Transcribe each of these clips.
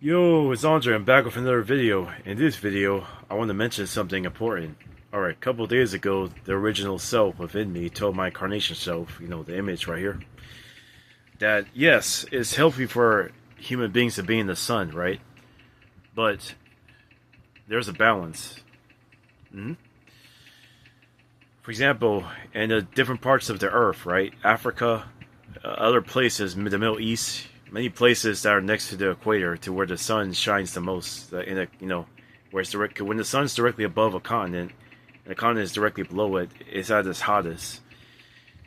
Yo, it's Andre. I'm back with another video. In this video, I want to mention something important. Alright, a couple of days ago, the original self within me told my incarnation self, the image right here, that yes, it's healthy for human beings to be in the sun, right? But there's a balance. hmm For example, in the different parts of the earth, right? Africa, other places, the Middle East, many places that are next to the equator, to where the sun shines the most. Where it's direct, when the sun's directly above a continent, and the continent is directly below it, it's at its hottest.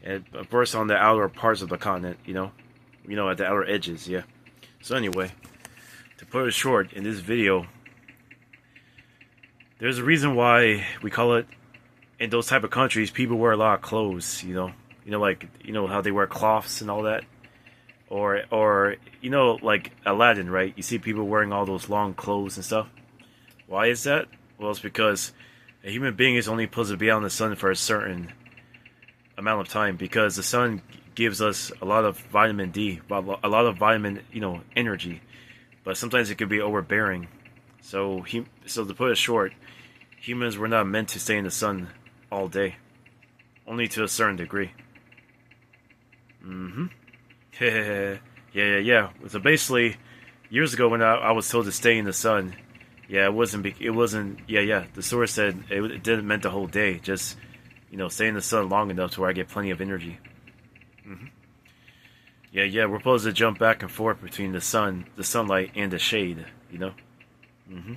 And of course, on the outer parts of the continent, at the outer edges, yeah. So anyway, to put it short, in this video, there's a reason why we call it, in those type of countries, people wear a lot of clothes. How they wear cloths and all that. Or like Aladdin, right? You see people wearing all those long clothes and stuff. Why is that? Well, it's because a human being is only supposed to be out in the sun for a certain amount of time, because the sun gives us a lot of vitamin D, a lot of vitamin, energy. But sometimes it can be overbearing. So to put it short, humans were not meant to stay in the sun all day, only to a certain degree. Yeah. So basically, years ago when I was told to stay in the sun, yeah, it wasn't. Yeah. The source said it didn't meant the whole day. Just stay in the sun long enough to where I get plenty of energy. hmm Yeah. We're supposed to jump back and forth between the sun, the sunlight, and the shade. hmm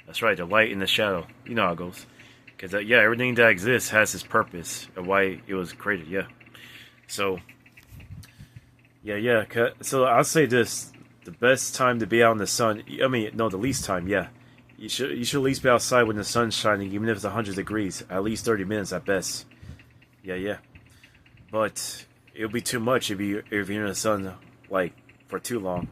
That's right, the light and the shadow. You know how it goes. Because everything that exists has its purpose of why it was created. Yeah. So. Yeah. So I'll say this: the best time to be out in the sun. I mean, no, the least time. Yeah, you should at least be outside when the sun's shining, even if it's 100 degrees. At least 30 minutes at best. Yeah. But it'll be too much if you're in the sun like for too long.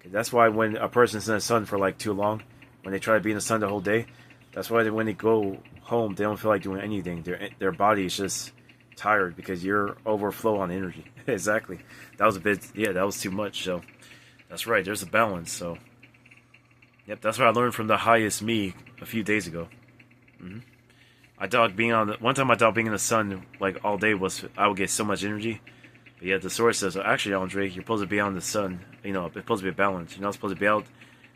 That's why when a person's in the sun for like too long, when they try to be in the sun the whole day, that's why when they go home, they don't feel like doing anything. Their body is just tired because you're overflow on energy. Exactly. That was that was too much. So that's right. There's a balance. So yep, that's what I learned from the highest me a few days ago. I thought one time I thought being in the sun like all day I would get so much energy. But yeah, the source says, actually, Andre, you're supposed to be on the sun. It's supposed to be a balance. You're not supposed to be out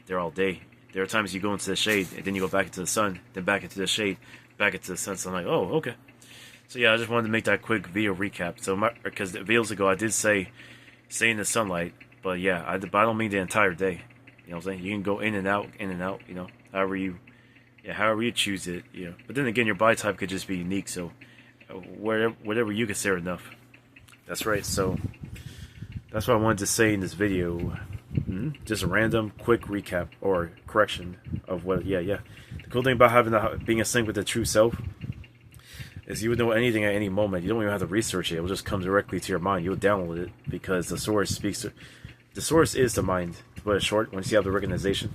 there all day. There are times you go into the shade, and then you go back into the sun, then back into the shade, back into the sun. So I'm like, oh, okay. So yeah, I just wanted to make that quick video recap. So because videos ago I did say stay in the sunlight, but yeah, I don't mean the entire day. You know what I'm saying? You can go in and out, however you choose it. Yeah. But then again, your body type could just be unique. So whatever you consider enough. That's right. So that's what I wanted to say in this video. Just a random, quick recap or correction of what. Yeah. The cool thing about being in sync with the true self is you would know anything at any moment. You don't even have to research it. It will just come directly to your mind. You'll download it because the source speaks to. The source is the mind. To put it short, once you have the recognition.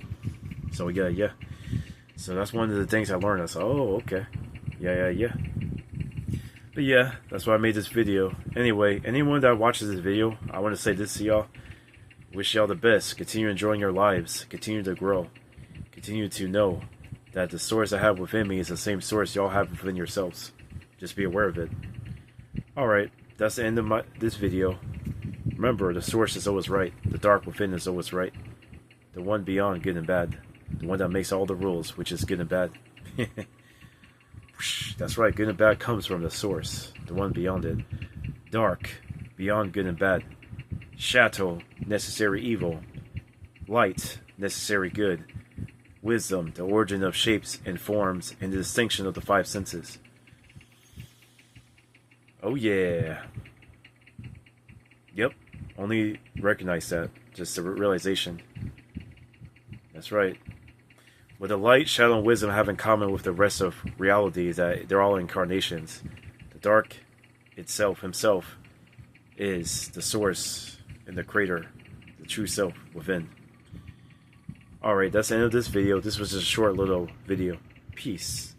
So yeah. So that's one of the things I learned. I said, oh, okay. Yeah. But yeah, that's why I made this video. Anyway, anyone that watches this video, I want to say this to y'all. Wish y'all the best. Continue enjoying your lives. Continue to grow. Continue to know that the source I have within me is the same source y'all have within yourselves. Just be aware of it. Alright, that's the end of this video. Remember, the source is always right. The dark within is always right. The one beyond good and bad. The one that makes all the rules, which is good and bad. That's right, good and bad comes from the source, the one beyond it. Dark, beyond good and bad. Shadow, necessary evil. Light, necessary good. Wisdom, the origin of shapes and forms, and the distinction of the five senses. Oh yeah. Yep, only recognize that, just the realization. That's right. What the light, shadow, and wisdom have in common with the rest of reality is that they're all incarnations. The dark himself, is the source and the creator, the true self within. Alright, that's the end of this video. This was just a short little video. Peace.